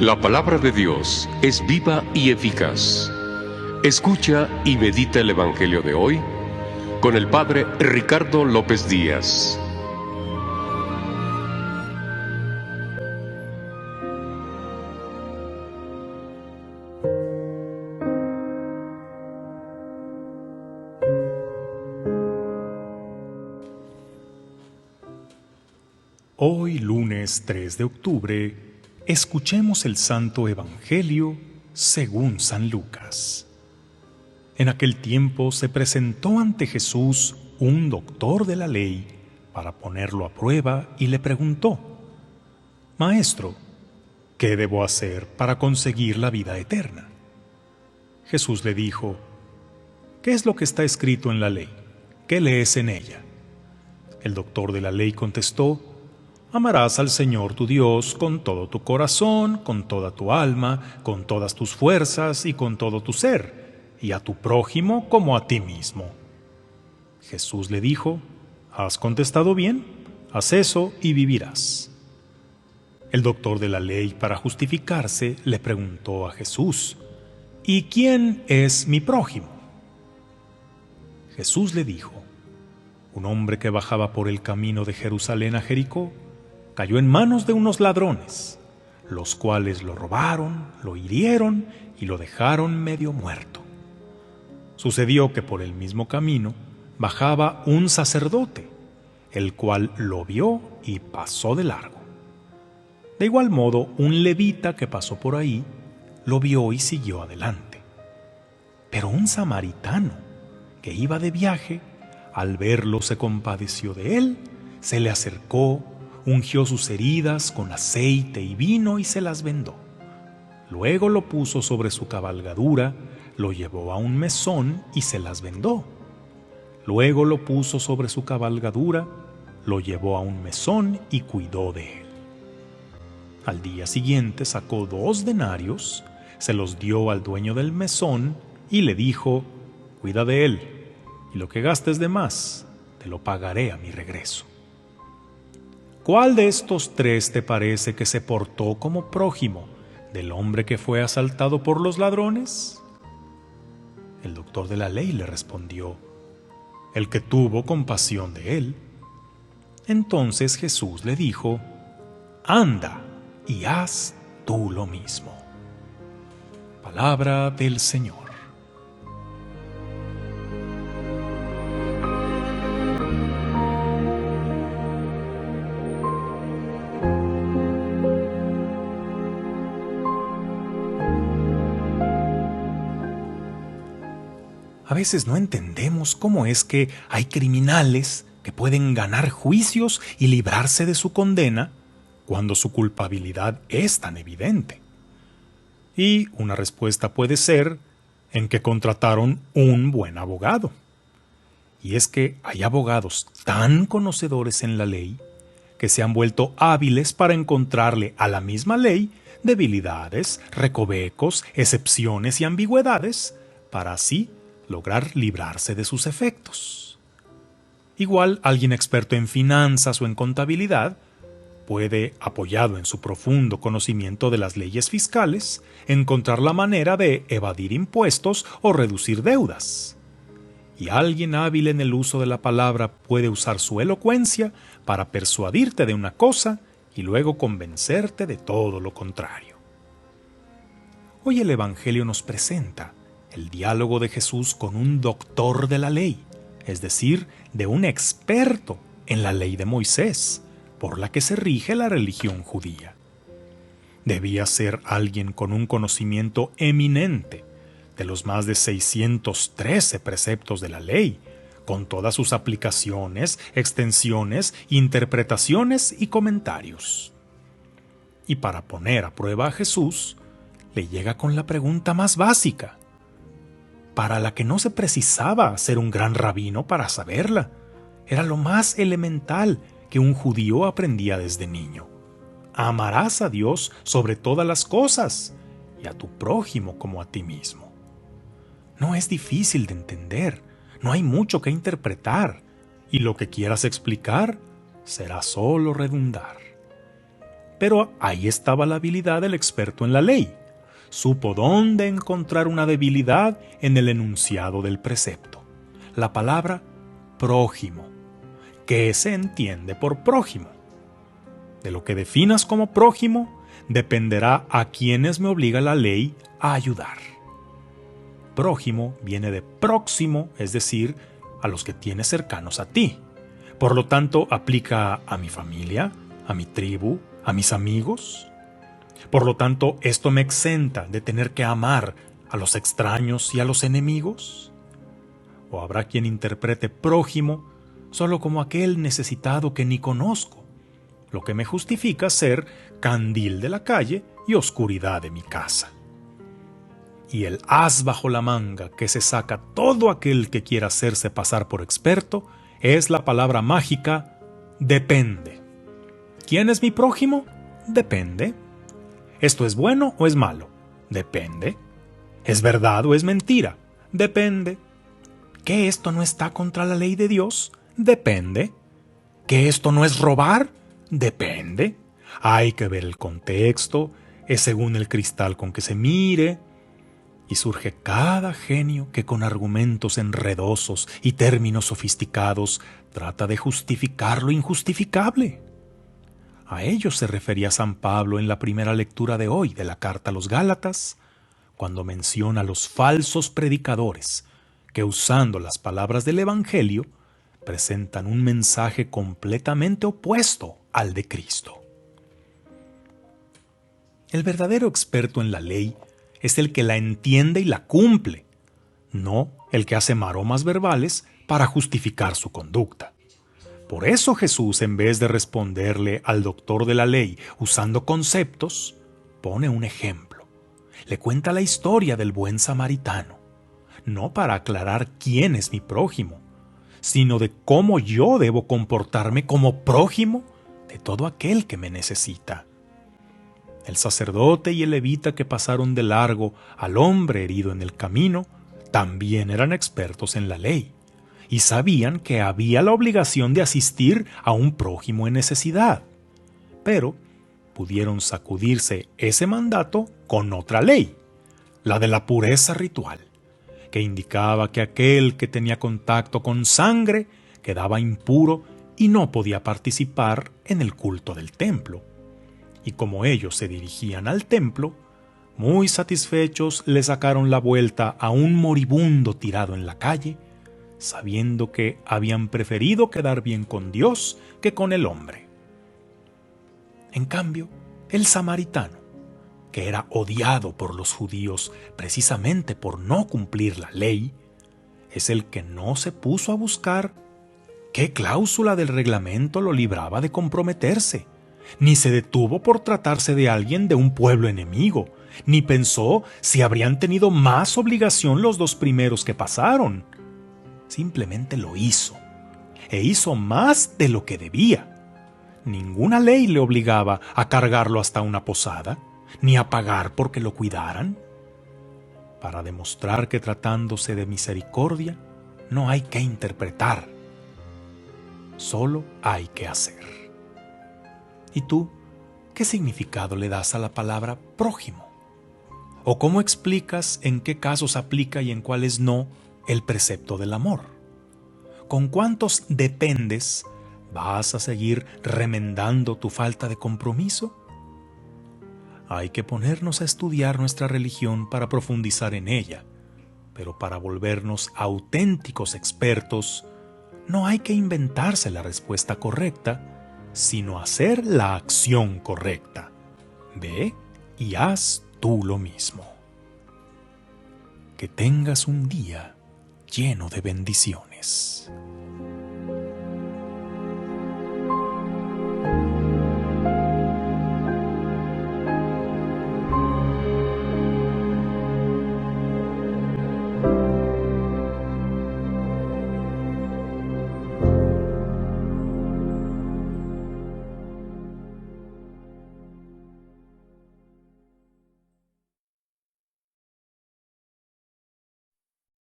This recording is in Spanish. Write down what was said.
La palabra de Dios es viva y eficaz. Escucha y medita el Evangelio de hoy con el Padre Ricardo López Díaz. Hoy, lunes 3 de octubre, escuchemos el Santo Evangelio según San Lucas. En aquel tiempo se presentó ante Jesús un doctor de la ley para ponerlo a prueba y le preguntó: «Maestro, ¿qué debo hacer para conseguir la vida eterna?». Jesús le dijo: «¿Qué es lo que está escrito en la ley? ¿Qué lees en ella?». El doctor de la ley contestó: «Amarás al Señor tu Dios con todo tu corazón, con toda tu alma, con todas tus fuerzas y con todo tu ser, y a tu prójimo como a ti mismo». Jesús le dijo: «Has contestado bien, haz eso y vivirás». El doctor de la ley, para justificarse, le preguntó a Jesús: «¿Y quién es mi prójimo?». Jesús le dijo: «Un hombre que bajaba por el camino de Jerusalén a Jericó cayó en manos de unos ladrones, los cuales lo robaron, lo hirieron y lo dejaron medio muerto. Sucedió que por el mismo camino bajaba un sacerdote, el cual lo vio y pasó de largo. De igual modo, un levita que pasó por ahí lo vio y siguió adelante. Pero un samaritano que iba de viaje, al verlo se compadeció de él, se le acercó, ungió sus heridas con aceite y vino y se las vendó. Luego lo puso sobre su cabalgadura, lo llevó a un mesón y se las vendó. Luego lo puso sobre su cabalgadura, lo llevó a un mesón y cuidó de él. Al día siguiente sacó 2 denarios, se los dio al dueño del mesón y le dijo: «Cuida de él, y lo que gastes de más, te lo pagaré a mi regreso». ¿Cuál de estos 3 te parece que se portó como prójimo del hombre que fue asaltado por los ladrones? El doctor de la ley le respondió: «El que tuvo compasión de él». Entonces Jesús le dijo: «Anda y haz tú lo mismo». Palabra del Señor. A veces no entendemos cómo es que hay criminales que pueden ganar juicios y librarse de su condena cuando su culpabilidad es tan evidente. Y una respuesta puede ser en que contrataron un buen abogado. Y es que hay abogados tan conocedores en la ley que se han vuelto hábiles para encontrarle a la misma ley debilidades, recovecos, excepciones y ambigüedades para así lograr librarse de sus efectos. Igual, alguien experto en finanzas o en contabilidad puede, apoyado en su profundo conocimiento de las leyes fiscales, encontrar la manera de evadir impuestos o reducir deudas. Y alguien hábil en el uso de la palabra puede usar su elocuencia para persuadirte de una cosa y luego convencerte de todo lo contrario. Hoy el Evangelio nos presenta el diálogo de Jesús con un doctor de la ley, es decir, de un experto en la ley de Moisés, por la que se rige la religión judía. Debía ser alguien con un conocimiento eminente de los más de 613 preceptos de la ley, con todas sus aplicaciones, extensiones, interpretaciones y comentarios. Y para poner a prueba a Jesús, le llega con la pregunta más básica, para la que no se precisaba ser un gran rabino para saberla. Era lo más elemental que un judío aprendía desde niño. Amarás a Dios sobre todas las cosas y a tu prójimo como a ti mismo. No es difícil de entender, no hay mucho que interpretar, y lo que quieras explicar será solo redundar. Pero ahí estaba la habilidad del experto en la ley. Supo dónde encontrar una debilidad en el enunciado del precepto. La palabra prójimo. ¿Qué se entiende por prójimo? De lo que definas como prójimo dependerá a quienes me obliga la ley a ayudar. Prójimo viene de próximo, es decir, a los que tienes cercanos a ti. Por lo tanto, aplica a mi familia, a mi tribu, a mis amigos. Por lo tanto, ¿esto me exenta de tener que amar a los extraños y a los enemigos? ¿O habrá quien interprete prójimo solo como aquel necesitado que ni conozco, lo que me justifica ser candil de la calle y oscuridad de mi casa? Y el as bajo la manga que se saca todo aquel que quiera hacerse pasar por experto es la palabra mágica depende. ¿Quién es mi prójimo? Depende. ¿Esto es bueno o es malo? Depende. ¿Es verdad o es mentira? Depende. ¿Que esto no está contra la ley de Dios? Depende. ¿Que esto no es robar? Depende. Hay que ver el contexto, es según el cristal con que se mire. Y surge cada genio que con argumentos enredosos y términos sofisticados trata de justificar lo injustificable. A ello se refería San Pablo en la primera lectura de hoy de la carta a los Gálatas, cuando menciona a los falsos predicadores que, usando las palabras del Evangelio, presentan un mensaje completamente opuesto al de Cristo. El verdadero experto en la ley es el que la entiende y la cumple, no el que hace maromas verbales para justificar su conducta. Por eso Jesús, en vez de responderle al doctor de la ley usando conceptos, pone un ejemplo. Le cuenta la historia del buen samaritano, no para aclarar quién es mi prójimo, sino de cómo yo debo comportarme como prójimo de todo aquel que me necesita. El sacerdote y el levita que pasaron de largo al hombre herido en el camino también eran expertos en la ley y sabían que había la obligación de asistir a un prójimo en necesidad. Pero pudieron sacudirse ese mandato con otra ley, la de la pureza ritual, que indicaba que aquel que tenía contacto con sangre quedaba impuro y no podía participar en el culto del templo. Y como ellos se dirigían al templo, muy satisfechos le sacaron la vuelta a un moribundo tirado en la calle, sabiendo que habían preferido quedar bien con Dios que con el hombre. En cambio, el samaritano, que era odiado por los judíos precisamente por no cumplir la ley, es el que no se puso a buscar qué cláusula del reglamento lo libraba de comprometerse, ni se detuvo por tratarse de alguien de un pueblo enemigo, ni pensó si habrían tenido más obligación los dos primeros que pasaron. Simplemente lo hizo, e hizo más de lo que debía. Ninguna ley le obligaba a cargarlo hasta una posada, ni a pagar porque lo cuidaran. Para demostrar que tratándose de misericordia, no hay que interpretar, solo hay que hacer. ¿Y tú, qué significado le das a la palabra prójimo? ¿O cómo explicas en qué casos aplica y en cuáles no el precepto del amor? ¿Con cuántos dependes vas a seguir remendando tu falta de compromiso? Hay que ponernos a estudiar nuestra religión para profundizar en ella, pero para volvernos auténticos expertos, no hay que inventarse la respuesta correcta, sino hacer la acción correcta. Ve y haz tú lo mismo. Que tengas un día lleno de bendiciones.